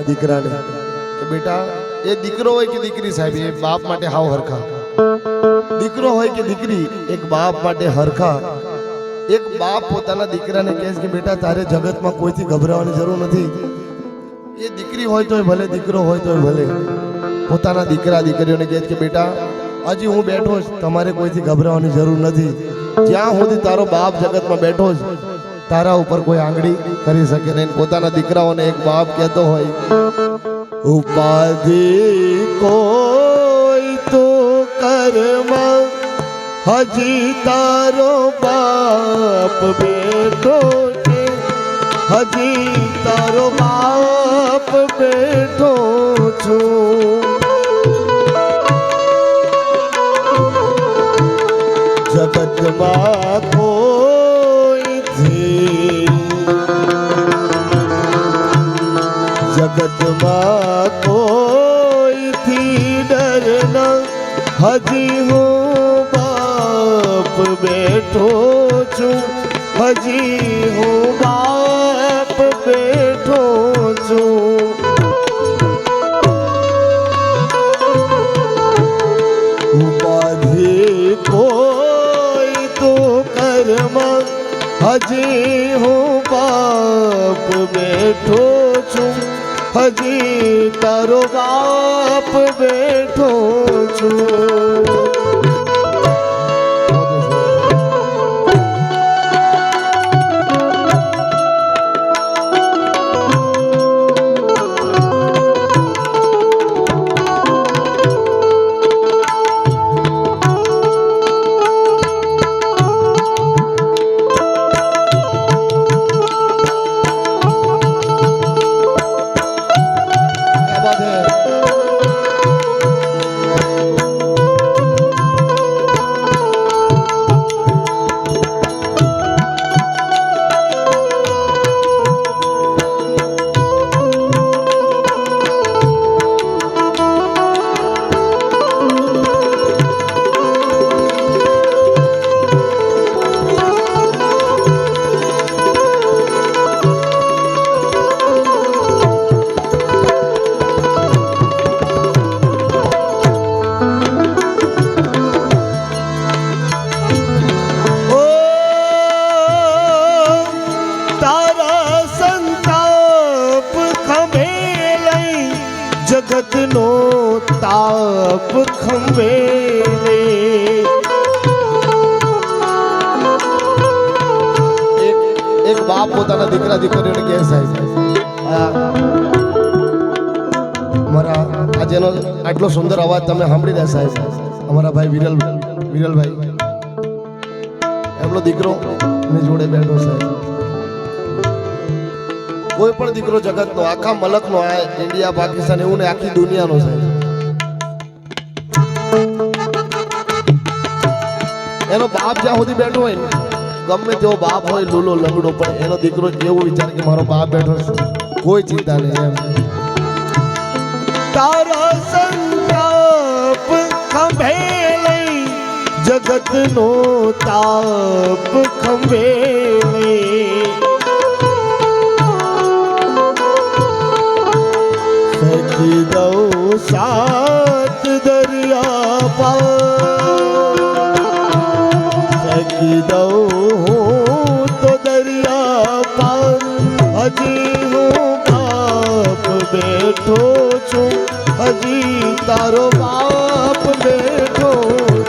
દીકરાને કે બેટા એ દીકરો હોય કે દીકરી સાહેબ એ બાપ માટે હાવ હરખા, દીકરો હોય કે દીકરી એક બાપ માટે હરખા. એક બાપ પોતાના દીકરાને કહે છે કે બેટા તારે જગતમાં કોઈથી ગભરાવાની જરૂર નથી. એ દીકરી હોય તોય ભલે, દીકરો હોય તોય ભલે, પોતાના દીકરા દીકરીઓને કહે છે કે બેટા હજી હું બેઠો છું, તમારે કોઈથી ગભરાવાની જરૂર નથી. જ્યાં સુધી તારો બાપ જગતમાં બેઠો છે તારા ઉપર કોઈ આંગળી કરી શકે નહીં. પોતાના દીકરાઓને એક બાપ કહેતો હોય, ઉપાધિ કોઈ તો કર્મ હજી તારો બાપ બેઠો છે, હજી તારો બાપ બેઠો છું. જગતમાં કોઈથી, જગતમાં કોઈથી ડરના, હજી હું બાપ બેઠો છું, હજી હું બાપ બેઠો છું. ઉપાધિ કોઈ તો કર્મ હજી હું બાપ બેઠો છું, હજી તારો બાપ બેઠો છું. જગતનો તાપ ખંભે એક બાપ પોતાના દીકરા દીકરીઓને કહે સાહેબ અમારા આ જેનો આટલો સુંદર અવાજ તમે સાંભળી રહ્યા સાહેબ, અમારા ભાઈ વિરલભાઈ એમનો દીકરો ની જોડે બેઠો સાહેબ. કોઈ પણ દીકરો જગતનો, આખા મલકનો, આ ઇન્ડિયા પાકિસ્તાન એવું ને આખી દુનિયાનો સાહેબ, એનો બાપ જ્યાં સુધી બેઠો હોય ને, ગમે તેવો બાપ હોય લૂલો લંગડો, પણ એનો દીકરો એવું વિચારે કે મારો બાપ બેઠો છે, કોઈ ચિંતા નહીં એમ. તારા સંતાપ ખંભે લઈ જગતનો તાપ ખંભે લઈ, ફેંકી દઉં સાત દરિયા પાર, ફેંકી દઉં હું તો દરિયા પાર, હજી હું બાપ બેઠો છું, હજી તારો બાપ બેઠો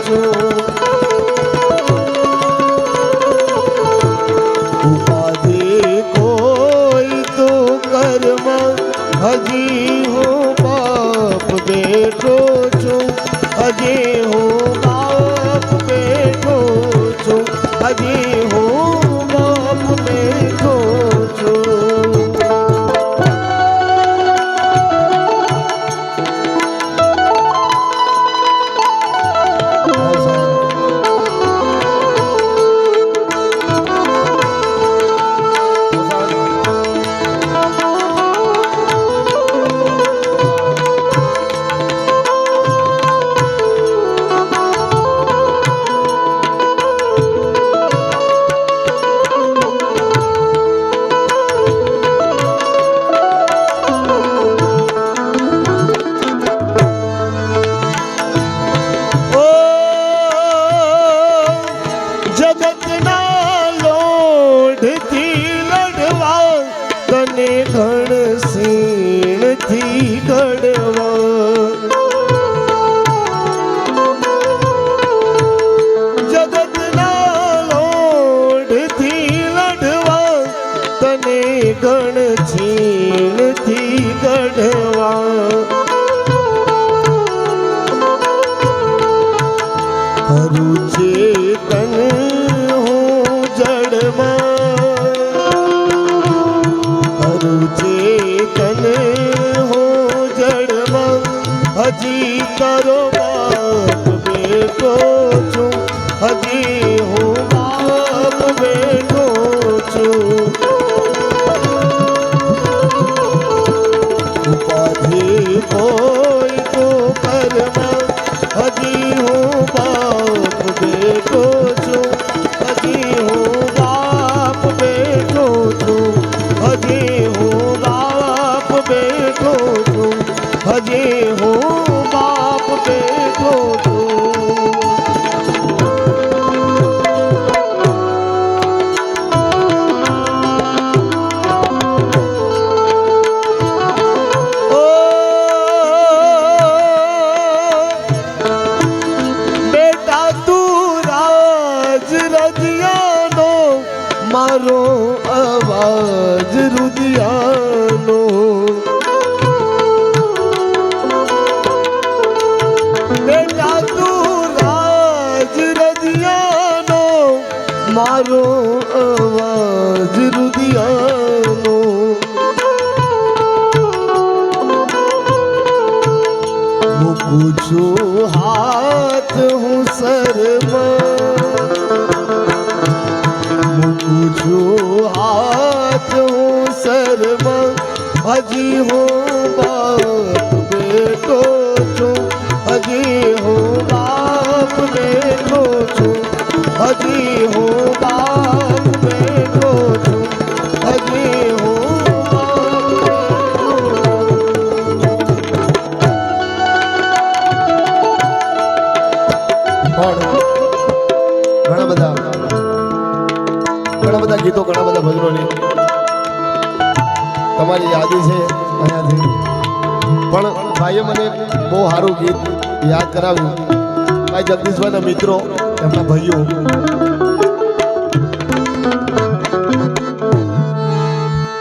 છું. ઉપાધિ કોઈ તો કર્મ હજી હું બાપ બેઠો છું, હજી હું બાપ બેઠો છું, હજી હું બાપ બેઠો છું. ઉપાધિ કોઈ તો કરમાં હજી હું બાપ બેઠો છું, હજી હું બાપ બેઠો છું, હજી હું બાપ બેઠો છું, હજી હું બાપ બેઠો છું. મારો અવાજ રુદિયાનો, બેટા તું રાજ રજિયાનો, મારો અવાજ રુદિયાનો. મૂકું છું હાથ હું સરમાં, મૂકું હાથ હું સરમાં, હજી હું બાપ બેઠો છું, હજી હું બાપ બેઠો છું, હજી હું બાપ બેઠો છું, હજી હું બાપ બેઠો છું. ઘણા બધા ગીતો, ઘણા બધા ભજનોની તમારી યાદી છે અહીંયાથી. પણ ભાઈએ મને બહુ સારું ગીત યાદ કરાવ્યું. ભાઈ જગદીશભાઈના મિત્રો, એમના ભાઈઓ